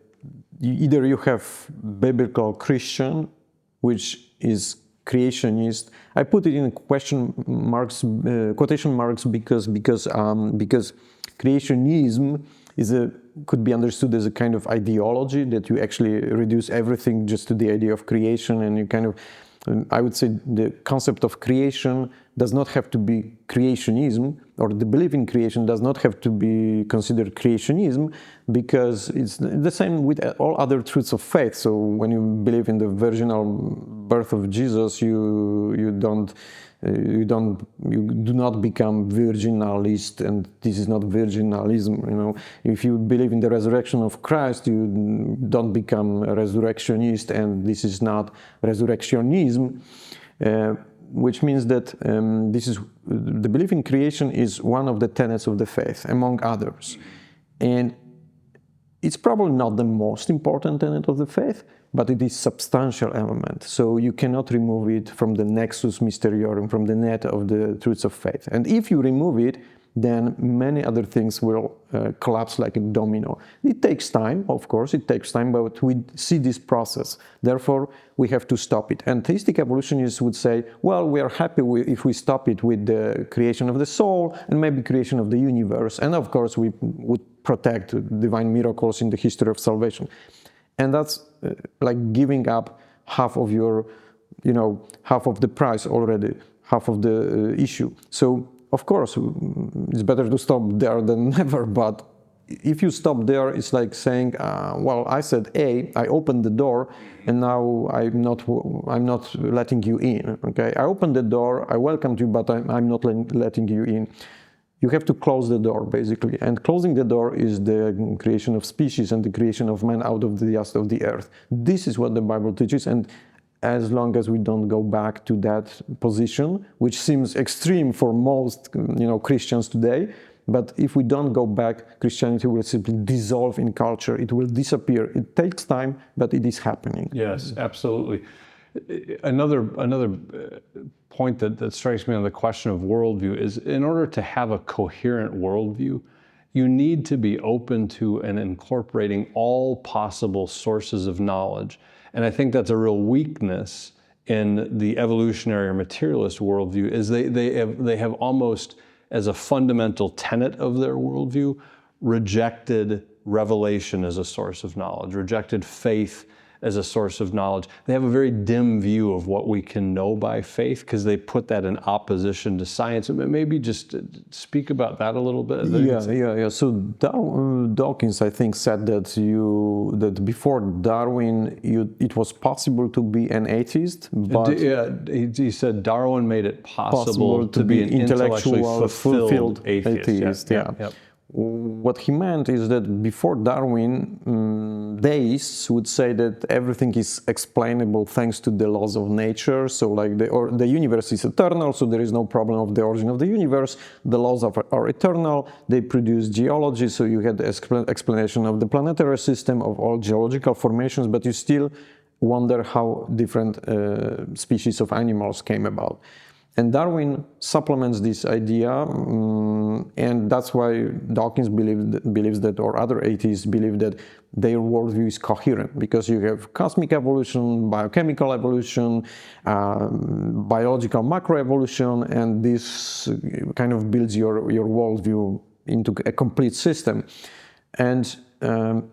either you have biblical Christian, which is creationist. I put it in quotation marks because creationism could be understood as a kind of ideology that you actually reduce everything just to the idea of creation, and you kind of, I would say the concept of creation does not have to be creationism, or the belief in creation does not have to be considered creationism, because it's the same with all other truths of faith. So when you believe in the virginal birth of Jesus, you do not become virginalist, and this is not virginalism. If you believe in the resurrection of Christ, you don't become a resurrectionist, and this is not resurrectionism. Which means that the belief in creation is one of the tenets of the faith, among others. And it's probably not the most important tenet of the faith, but it is a substantial element. So you cannot remove it from the nexus mysteriorum, from the net of the truths of faith. And if you remove it, then many other things will collapse like a domino. It takes time, of course, but we see this process. Therefore, we have to stop it. And theistic evolutionists would say, well, we are happy if we stop it with the creation of the soul and maybe creation of the universe. And of course, we would protect divine miracles in the history of salvation. And that's like giving up half of your, half of the price already, half of the issue. So, of course, it's better to stop there than never, but if you stop there, it's like saying, well, I said A, I opened the door, and now I'm not letting you in, okay? I opened the door, I welcomed you, but I'm not letting you in. You have to close the door, basically, and closing the door is the creation of species and the creation of man out of the dust of the earth. This is what the Bible teaches, and as long as we don't go back to that position, which seems extreme for most, Christians today, but if we don't go back, Christianity will simply dissolve in culture. It will disappear. It takes time, but it is happening. Yes, absolutely. Another point that strikes me on the question of worldview is, in order to have a coherent worldview, you need to be open to and incorporating all possible sources of knowledge. And I think that's a real weakness in the evolutionary or materialist worldview is they have almost, as a fundamental tenet of their worldview, rejected revelation as a source of knowledge, rejected faith as a source of knowledge. They have a very dim view of what we can know by faith because they put that in opposition to science. Maybe just speak about that a little bit. Yeah. So Dawkins, I think, said that before Darwin, it was possible to be an atheist, but he said Darwin made it possible to be an intellectually fulfilled atheist. Yeah. What he meant is that before Darwin, deists would say that everything is explainable thanks to the laws of nature. So, like the universe is eternal, so there is no problem of the origin of the universe. The laws are eternal. They produce geology, so you had the explanation of the planetary system, of all geological formations, but you still wonder how different species of animals came about. And Darwin supplements this idea, and that's why Dawkins believes that, or other atheists believe that their worldview is coherent, because you have cosmic evolution, biochemical evolution, biological macroevolution, and this kind of builds your worldview into a complete system. And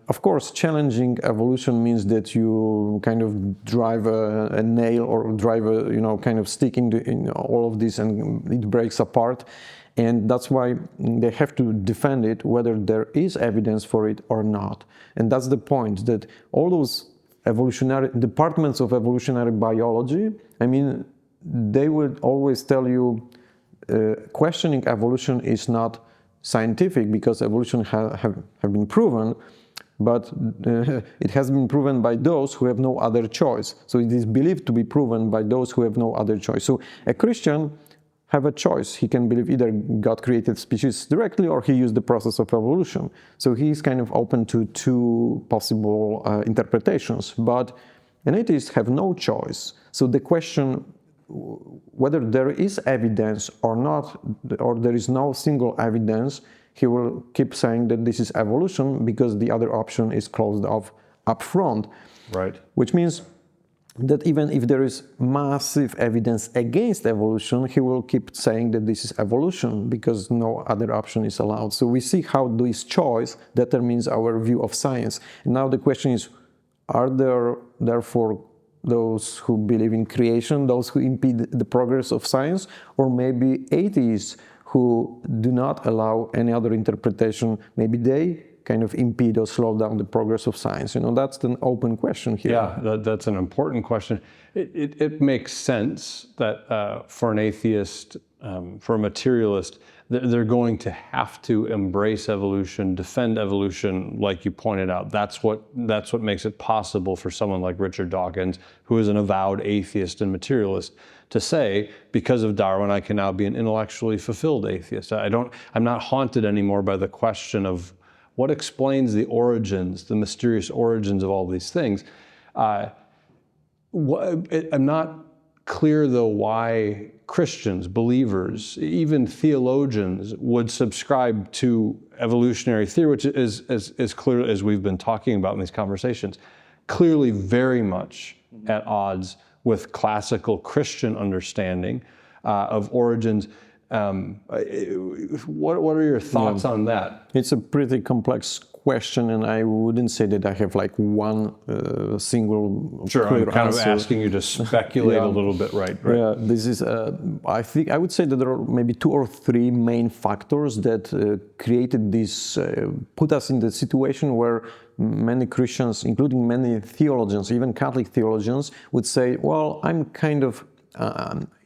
of course, challenging evolution means that you kind of drive a nail or drive a, kind of stick in all of this, and it breaks apart. And that's why they have to defend it, whether there is evidence for it or not. And that's the point, that all those evolutionary departments of evolutionary biology, I mean, they would always tell you questioning evolution is not scientific, because evolution have been proven, but it has been proven by those who have no other choice. So it is believed to be proven by those who have no other choice. So a Christian have a choice. He can believe either God created species directly, or he used the process of evolution. So he is kind of open to two possible interpretations. But an atheist have no choice. So the question whether there is evidence or not, or there is no single evidence, he will keep saying that this is evolution, because the other option is closed off up front. Right. Which means that even if there is massive evidence against evolution, he will keep saying that this is evolution, because no other option is allowed. So we see how this choice determines our view of science. And now the question is, are there therefore those who believe in creation, those who impede the progress of science, or maybe atheists who do not allow any other interpretation? Maybe they kind of impede or slow down the progress of science. That's an open question here. Yeah, that's an important question. It makes sense that for an atheist, for a materialist, they're going to have to embrace evolution, defend evolution, like you pointed out. That's what makes it possible for someone like Richard Dawkins, who is an avowed atheist and materialist, to say, because of Darwin, I can now be an intellectually fulfilled atheist. I'm not haunted anymore by the question of what explains the origins, the mysterious origins of all these things. I'm not clear, though, why Christians, believers, even theologians would subscribe to evolutionary theory, which is as clear as we've been talking about in these conversations, clearly very much at odds with classical Christian understanding of origins. What are your thoughts on that? It's a pretty complex question, and I wouldn't say that I have like one single Sure, clear I'm kind answer. of asking you to speculate a little bit, right? Yeah, this is. I would say that there are maybe 2 or 3 main factors that created this, put us in the situation where many Christians, including many theologians, even Catholic theologians, would say, well, I'm kind of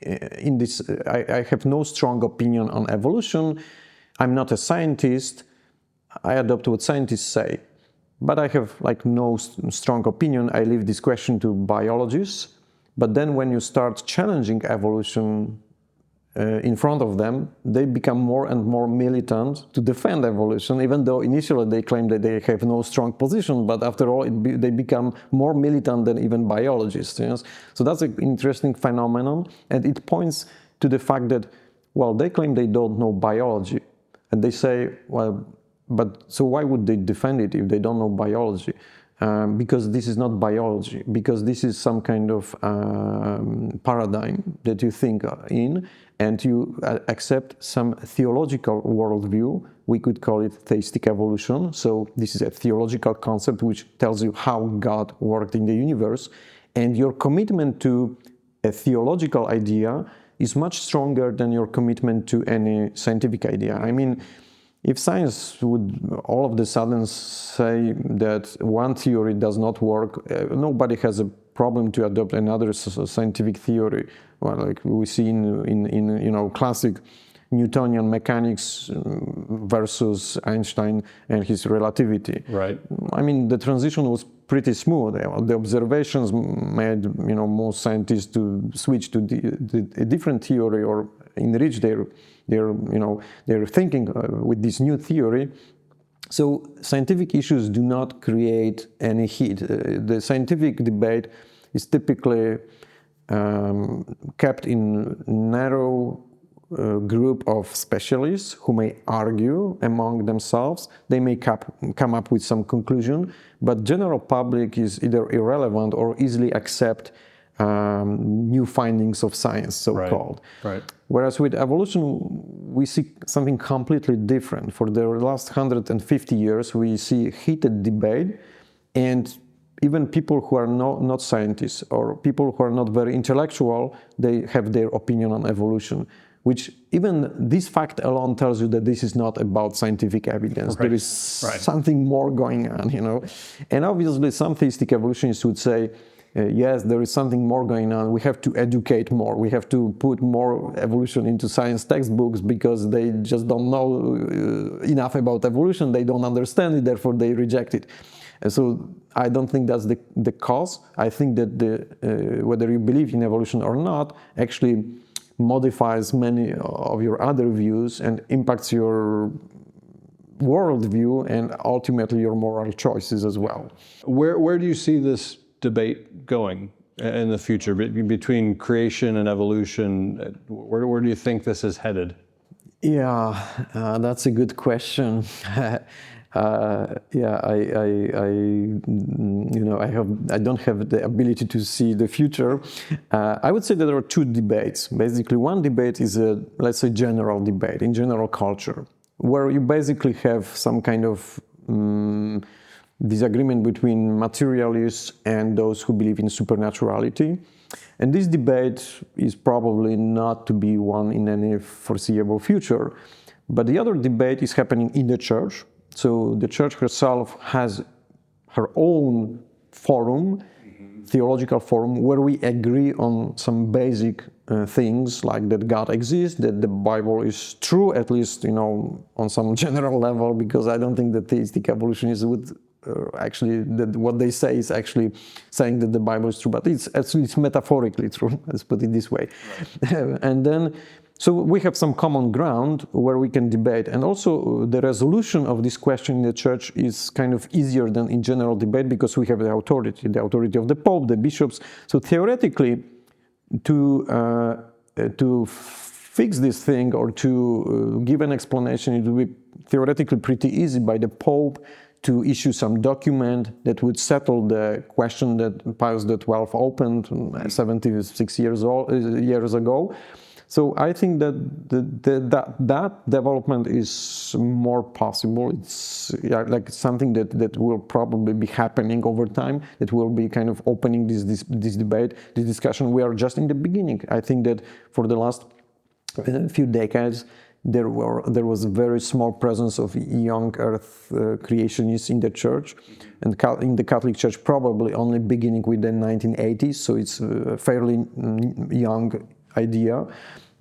in this, I have no strong opinion on evolution. I'm not a scientist. I adopt what scientists say, but I have like no strong opinion. I leave this question to biologists. But then when you start challenging evolution in front of them, they become more and more militant to defend evolution, even though initially they claim that they have no strong position, but after all, they become more militant than even biologists. Yes? So that's an interesting phenomenon, and it points to the fact that, well, they claim they don't know biology, and they say, well, but so why would they defend it if they don't know biology? because this is not biology, because this is some kind of paradigm that you think in, and you accept some theological worldview. We could call it theistic evolution. So this is a theological concept which tells you how God worked in the universe, and your commitment to a theological idea is much stronger than your commitment to any scientific idea. I mean, if science would all of a sudden say that one theory does not work, nobody has a problem to adopt another scientific theory. Well, like we see in classic Newtonian mechanics versus Einstein and his relativity. Right. I mean, the transition was pretty smooth. The observations made most scientists to switch to a different theory or enrich their thinking with this new theory. So scientific issues do not create any heat. The scientific debate is typically kept in narrow group of specialists who may argue among themselves. They may come up with some conclusion, but general public is either irrelevant or easily accept new findings of science, so-called. Right. Whereas with evolution, we see something completely different. For the last 150 years, we see heated debate, and even people who are not scientists or people who are not very intellectual, they have their opinion on evolution, which even this fact alone tells you that this is not about scientific evidence. Right. There is something more going on, And obviously some theistic evolutionists would say, yes, there is something more going on. We have to educate more. We have to put more evolution into science textbooks because they just don't know enough about evolution. They don't understand it, therefore they reject it. And so I don't think that's the cause. I think that whether you believe in evolution or not actually modifies many of your other views and impacts your worldview and ultimately your moral choices as well. Where do you see this debate going in the future between creation and evolution? Where do you think this is headed? Yeah, that's a good question. I don't have the ability to see the future. I would say that there are two debates. Basically, one debate is let's say, general debate in general culture, where you basically have some kind of disagreement between materialists and those who believe in supernaturality. And this debate is probably not to be won in any foreseeable future. But the other debate is happening in the church. So the church herself has her own forum, theological forum, where we agree on some basic things, like that God exists, that the Bible is true, at least, on some general level, because I don't think that theistic evolutionists would actually, that what they say is actually saying that the Bible is true, but it's metaphorically true, let's put it this way. Right. And then, so we have some common ground where we can debate, and also the resolution of this question in the church is kind of easier than in general debate because we have the authority of the Pope, the bishops. So theoretically, to fix this thing or to give an explanation, it would be theoretically pretty easy by the Pope to issue some document that would settle the question that Pius XII opened 76 years ago. So I think that that development is more possible. It's like something that will probably be happening over time, that will be kind of opening this debate, this discussion. We are just in the beginning. I think that for the last few decades, there was a very small presence of young Earth creationists in the church, and in the Catholic Church probably only beginning with the 1980s, so it's a fairly young idea,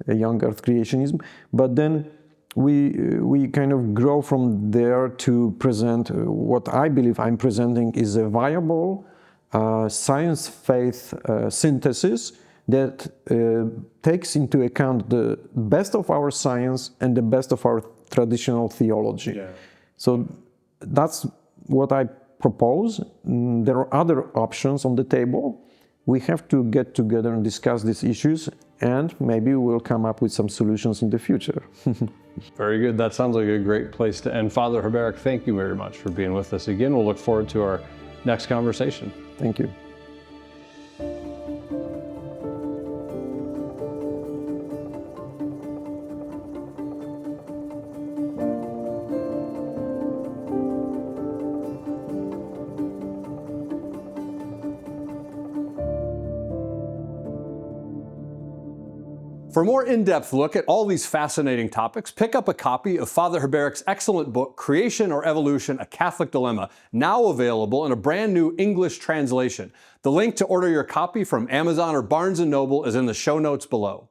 a young Earth creationism. But then we kind of grow from there to present what I believe I'm presenting is a viable science-faith synthesis that takes into account the best of our science and the best of our traditional theology. Yeah. So that's what I propose. There are other options on the table. We have to get together and discuss these issues, and maybe we'll come up with some solutions in the future. Very good. That sounds like a great place to end. Father Chaberek, thank you very much for being with us again. We'll look forward to our next conversation. Thank you. For a more in-depth look at all these fascinating topics, pick up a copy of Father Chaberek's excellent book, Creation or Evolution, A Catholic Dilemma, now available in a brand new English translation. The link to order your copy from Amazon or Barnes & Noble is in the show notes below.